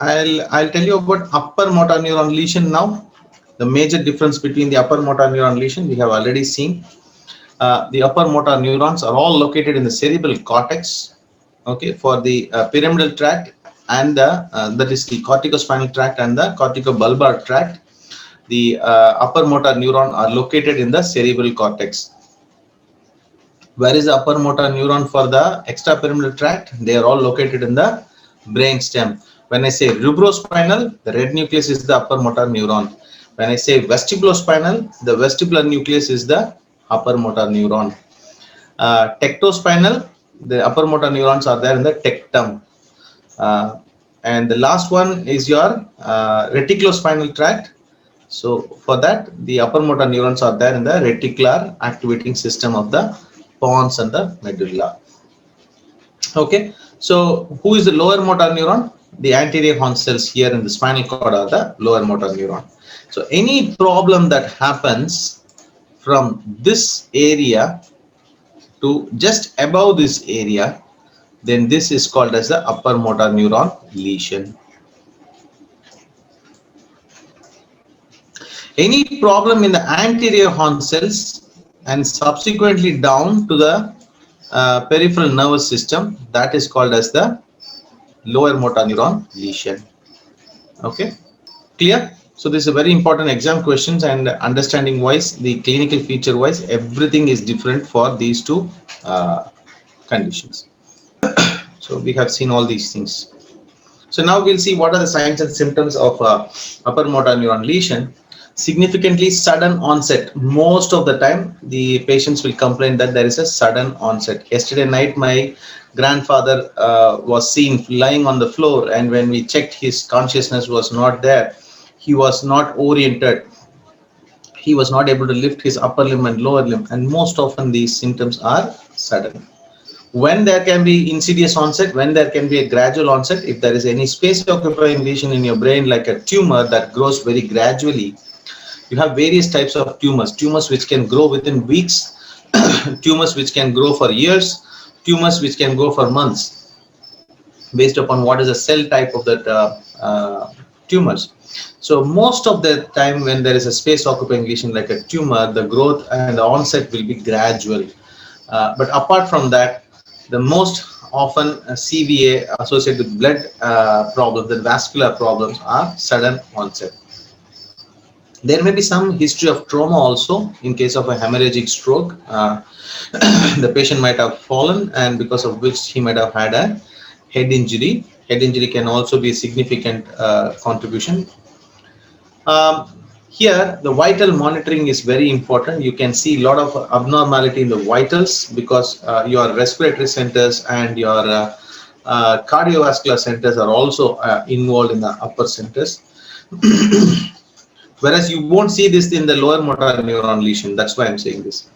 I'll tell you about upper motor neuron lesion now. The major difference between the upper motor neuron lesion we have already seen. The upper motor neurons are all located in the cerebral cortex. Okay, for the pyramidal tract and the that is the corticospinal tract and the corticobulbar tract. The upper motor neuron are located in the cerebral cortex. Where is the upper motor neuron for the extrapyramidal tract? They are all located in the brain stem. When I say rubrospinal, the red nucleus is the upper motor neuron. When I say vestibulospinal, the vestibular nucleus is the upper motor neuron. Tectospinal, the upper motor neurons are there in the tectum. Uh, and the last one is your reticulospinal tract. So for that, the upper motor neurons are there in the reticular activating system of the pons and the medulla. Okay, so who is the lower motor neuron? The anterior horn cells here in the spinal cord are the lower motor neuron. So any problem that happens from this area to just above this area, then this is called as the upper motor neuron lesion. Any problem in the anterior horn cells and subsequently down to the peripheral nervous system, that is called as the lower motor neuron lesion. Okay, clear? So this is a very important exam questions, and understanding wise, the clinical feature wise, everything is different for these two conditions. So we have seen all these things. So now we'll see what are the signs and symptoms of upper motor neuron lesion. Significantly sudden onset. Most of the time the patients will complain that there is a sudden onset. Yesterday night my grandfather was seen lying on the floor, and when we checked, his consciousness was not there. He was not oriented. He was not able to lift his upper limb and lower limb, and most often these symptoms are sudden. When there can be insidious onset, when there can be a gradual onset, if there is any space occupying lesion in your brain like a tumor that grows very gradually. You have various types of tumors which can grow within weeks, tumors which can grow for years, tumors which can grow for months, based upon what is the cell type of that tumors. So most of the time when there is a space occupying lesion like a tumor, the growth and the onset will be gradual. But apart from that, the most often CVA associated with blood problems and vascular problems are sudden onset. There may be some history of trauma also in case of a hemorrhagic stroke. The patient might have fallen, and because of which he might have had a head injury. Head injury can also be a significant contribution. Here, the vital monitoring is very important. You can see a lot of abnormality in the vitals because your respiratory centers and your cardiovascular centers are also involved in the upper centers. Whereas you won't see this in the lower motor neuron lesion. That's why I'm saying this.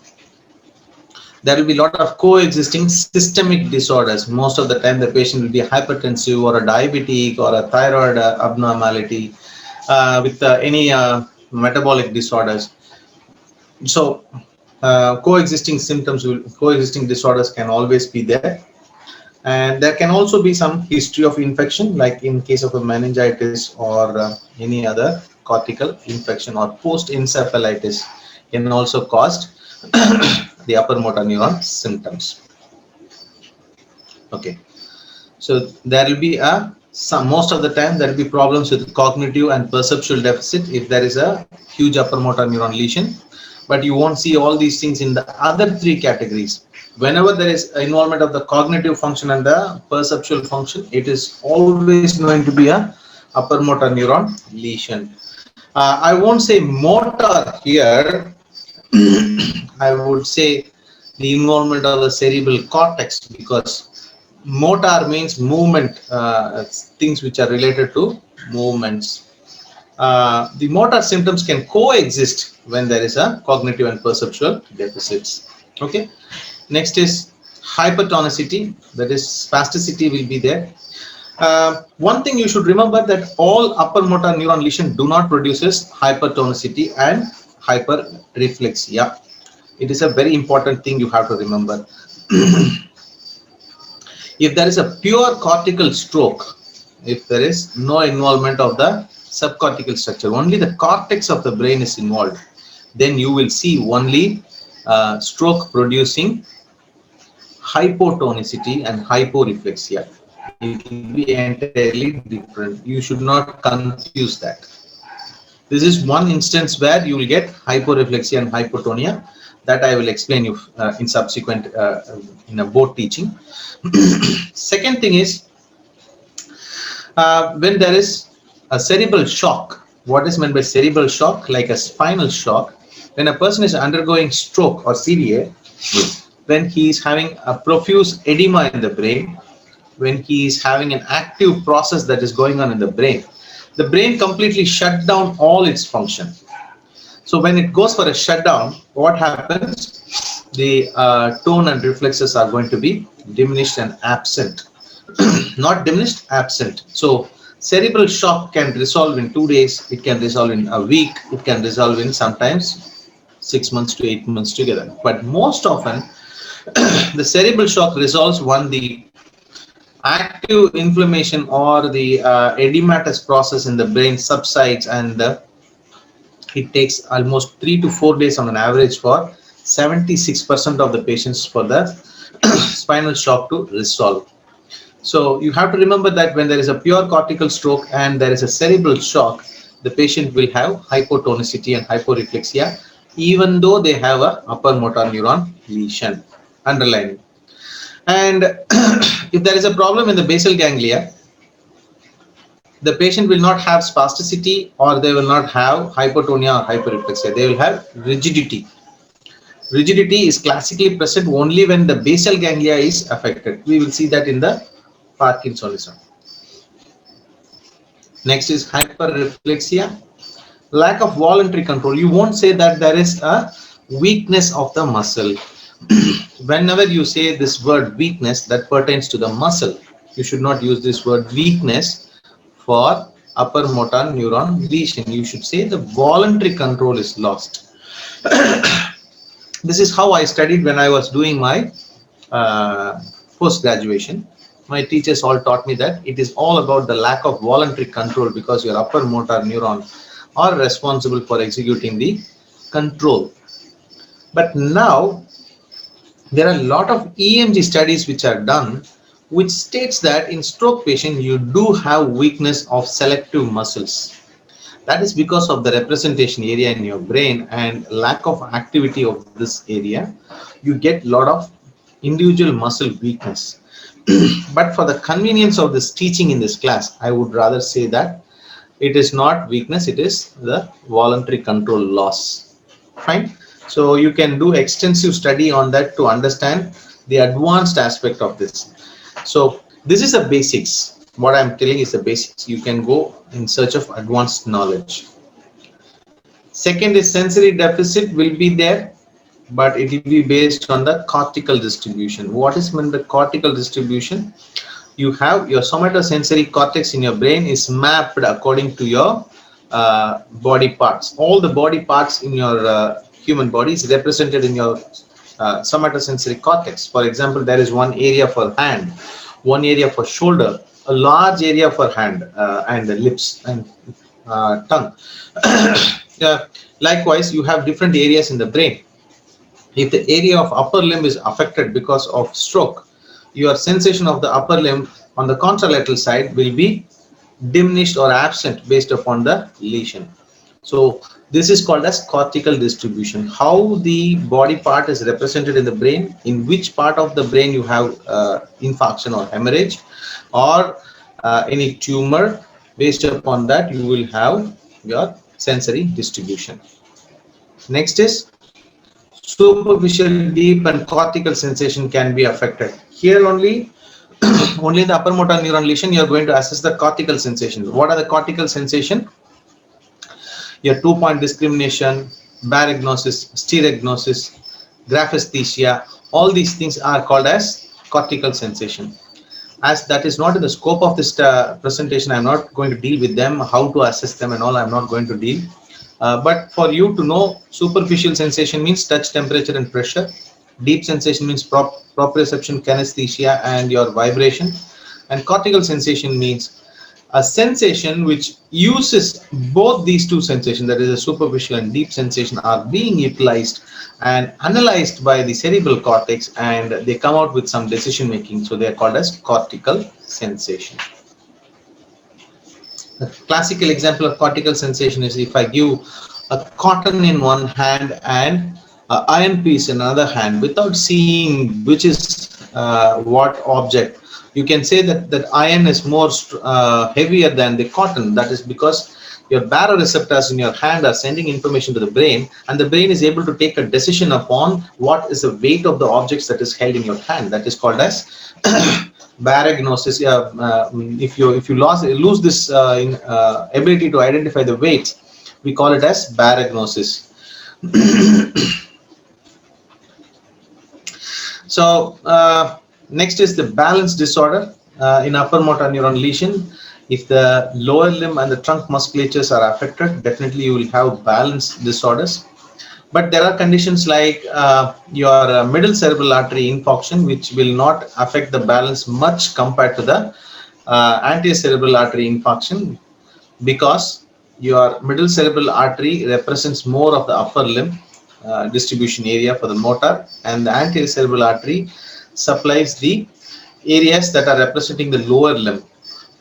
There will be a lot of coexisting systemic disorders. Most of the time the patient will be hypertensive or a diabetic or a thyroid abnormality with any metabolic disorders. So coexisting disorders can always be there. And there can also be some history of infection, like in case of a meningitis or any other cortical infection, or post-encephalitis can also cause the upper motor neuron symptoms. Okay, so there will be most of the time there will be problems with cognitive and perceptual deficit if there is a huge upper motor neuron lesion, but you won't see all these things in the other three categories. Whenever there is involvement of the cognitive function and the perceptual function, it is always going to be a upper motor neuron lesion. I won't say motor here. I would say the involvement of the cerebral cortex, because motor means movement, things which are related to movements. The motor symptoms can coexist when there is a cognitive and perceptual deficits. Okay. Next is hypertonicity, that is spasticity will be there. One thing you should remember, that all upper motor neuron lesion do not produces hypertonicity and hyperreflexia. It is a very important thing you have to remember. If there is a pure cortical stroke, if there is no involvement of the subcortical structure, only the cortex of the brain is involved, then you will see only stroke producing hypotonicity and hyporeflexia. It will be entirely different. You should not confuse that. This is one instance where you will get hyporeflexia and hypotonia, that I will explain you in subsequent in a board teaching. Second thing is, when there is a cerebral shock. What is meant by cerebral shock? Like a spinal shock. When a person is undergoing stroke or CDA, when he is having a profuse edema in the brain, when he is having an active process that is going on in the brain completely shut down all its function. So when it goes for a shutdown, what happens? The tone and reflexes are going to be diminished and absent. Not diminished, absent. So cerebral shock can resolve in 2 days, it can resolve in a week, it can resolve in sometimes 6 months to 8 months together. But most often, the cerebral shock resolves when the active inflammation or the edematous process in the brain subsides, and it takes almost 3 to 4 days on an average for 76% of the patients for the spinal shock to resolve. So you have to remember that when there is a pure cortical stroke and there is a cerebral shock, the patient will have hypotonicity and hyporeflexia, even though they have a upper motor neuron lesion underlying. And if there is a problem in the basal ganglia, the patient will not have spasticity, or they will not have hypotonia or hyperreflexia. They will have rigidity. Rigidity is classically present only when the basal ganglia is affected. We will see that in the Parkinsonism. Next is hyperreflexia. Lack of voluntary control. You won't say that there is a weakness of the muscle. Whenever you say this word weakness, that pertains to the muscle. You should not use this word weakness for upper motor neuron lesion. You should say the voluntary control is lost. This is how I studied when I was doing my post-graduation. My teachers all taught me that it is all about the lack of voluntary control, because your upper motor neuron are responsible for executing the control. But now there are a lot of EMG studies which are done, which states that in stroke patient you do have weakness of selective muscles. That is because of the representation area in your brain and lack of activity of this area. You get a lot of individual muscle weakness. But for the convenience of this teaching in this class, I would rather say that it is not weakness, it is the voluntary control loss. Fine. So you can do extensive study on that to understand the advanced aspect of this. So this is the basics. What I'm telling is the basics. You can go in search of advanced knowledge. Second is sensory deficit will be there, but it will be based on the cortical distribution. What is meant by cortical distribution? You have your somatosensory cortex in your brain is mapped according to your body parts. All the body parts in your human body is represented in your somatosensory cortex. For example, there is one area for hand, one area for shoulder, a large area for hand and the lips and tongue. Likewise, you have different areas in the brain. If the area of upper limb is affected because of stroke, your sensation of the upper limb on the contralateral side will be diminished or absent based upon the lesion. So this is called as cortical distribution. How the body part is represented in the brain, in which part of the brain you have infarction or hemorrhage or any tumor, based upon that you will have your sensory distribution. Next is superficial, deep and cortical sensation can be affected. Here only only the upper motor neuron lesion you are going to assess the cortical sensation. What are the cortical sensation? Your 2-point discrimination, baragnosis, stereognosis, graphesthesia, all these things are called as cortical sensation. As that is not in the scope of this presentation, I am not going to deal with them, how to assess them and all, I am not going to deal. But for you to know, superficial sensation means touch, temperature and pressure. Deep sensation means proprioception, kinesthesia and your vibration. And cortical sensation means a sensation which uses both these two sensations, that is a superficial and deep sensation, are being utilized and analyzed by the cerebral cortex, and they come out with some decision making. So they are called as cortical sensation. A classical example of cortical sensation is if I give a cotton in one hand and an iron piece in another hand without seeing which is what object, you can say that iron is more heavier than the cotton. That is because your baroreceptors in your hand are sending information to the brain, and the brain is able to take a decision upon what is the weight of the objects that is held in your hand. That is called as baragnosis. If you lose this ability to identify the weights, we call it as baragnosis. So next is the balance disorder in upper motor neuron lesion. If the lower limb and the trunk musculatures are affected, definitely you will have balance disorders. But there are conditions like your middle cerebral artery infarction, which will not affect the balance much compared to the anterior cerebral artery infarction, because your middle cerebral artery represents more of the upper limb distribution area for the motor, and the anterior cerebral artery supplies the areas that are representing the lower limb.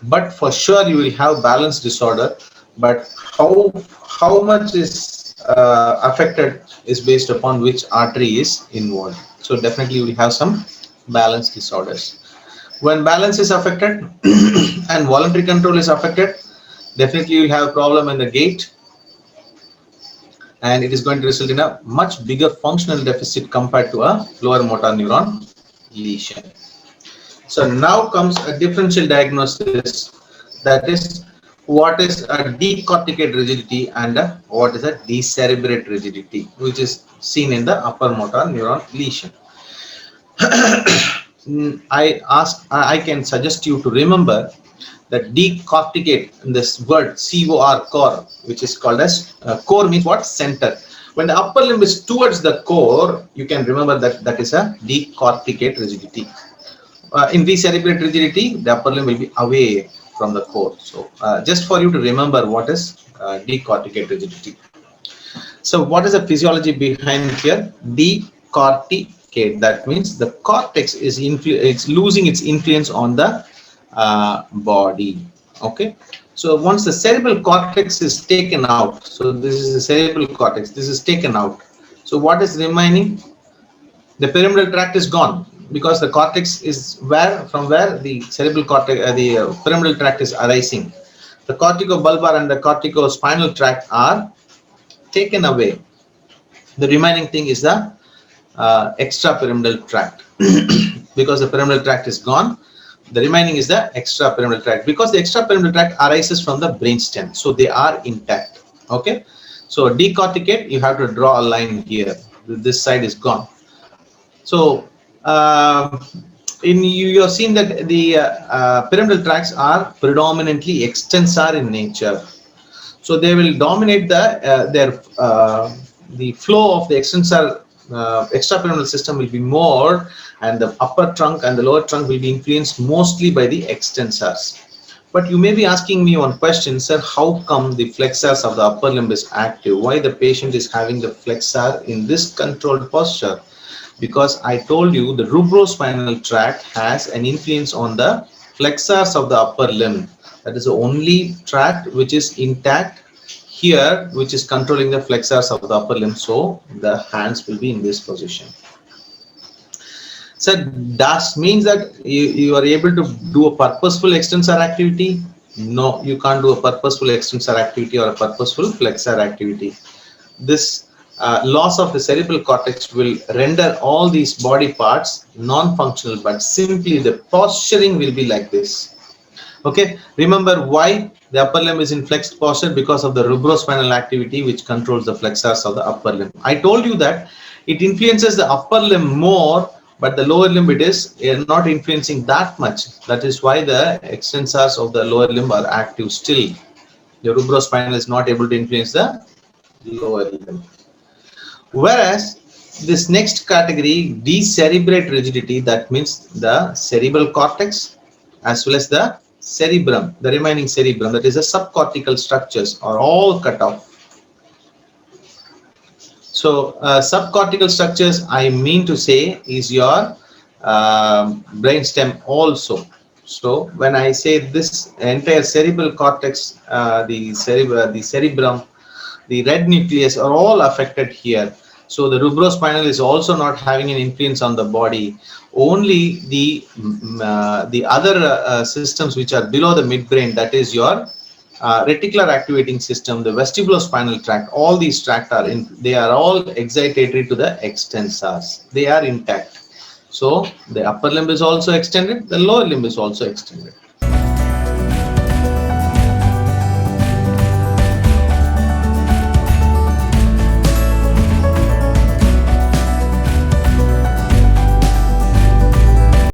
But for sure you will have balance disorder, but how much is affected is based upon which artery is involved. So definitely you will have some balance disorders. When balance is affected and voluntary control is affected, definitely you will have a problem in the gait, and it is going to result in a much bigger functional deficit compared to a lower motor neuron lesion. So now comes a differential diagnosis, that is what is a decorticate rigidity and what is a decerebrate rigidity, which is seen in the upper motor neuron lesion. I can suggest you to remember that decorticate, in this word COR, core, which is called as core means what? Center. When the upper limb is towards the core, you can remember that that is a decorticate rigidity. In decerebrate rigidity, the upper limb will be away from the core. So just for you to remember what is decorticate rigidity. So what is the physiology behind here? Decorticate, that means the cortex is it's losing its influence on the body. Okay, so once the cerebral cortex is taken out, so this is the cerebral cortex, this is taken out, so what is remaining? The pyramidal tract is gone, because the cortex is from where the cerebral cortex, the pyramidal tract is arising. The corticobulbar and the corticospinal tract are taken away. The remaining thing is the extrapyramidal tract. Because the pyramidal tract is gone, the remaining is the extrapyramidal tract, because the extrapyramidal tract arises from the brainstem, so they are intact. Okay, so decorticate, you have to draw a line here. This side is gone. So you have seen that the pyramidal tracts are predominantly extensor in nature, so they will dominate the flow of the extensor extrapyramidal system will be more, and the upper trunk and the lower trunk will be influenced mostly by the extensors. But you may be asking me one question, sir, how come the flexors of the upper limb is active? Why the patient is having the flexor in this controlled posture? Because I told you the rubrospinal tract has an influence on the flexors of the upper limb. That is the only tract which is intact here, which is controlling the flexors of the upper limb. So the hands will be in this position. So that means that you are able to do a purposeful extensor activity? No, you can't do a purposeful extensor activity or a purposeful flexor activity. This loss of the cerebral cortex will render all these body parts non-functional, but simply the posturing will be like this. Okay, remember why the upper limb is in flexed posture? Because of the rubrospinal activity which controls the flexors of the upper limb. I told you that it influences the upper limb more, but the lower limb it is not influencing that much. That is why the extensors of the lower limb are active still. The rubrospinal is not able to influence the lower limb. Whereas this next category, decerebrate rigidity, that means the cerebral cortex as well as the cerebrum, the remaining cerebrum, that is the subcortical structures, are all cut off. So subcortical structures, I mean to say, is your brainstem also. So when I say this entire cerebral cortex, the cerebrum, the red nucleus are all affected here. So the rubrospinal is also not having an influence on the body. Only the other systems which are below the midbrain, that is your reticular activating system, the vestibulospinal tract, all these tract are in, they are all excitatory to the extensors. They are intact. So the upper limb is also extended, the lower limb is also extended.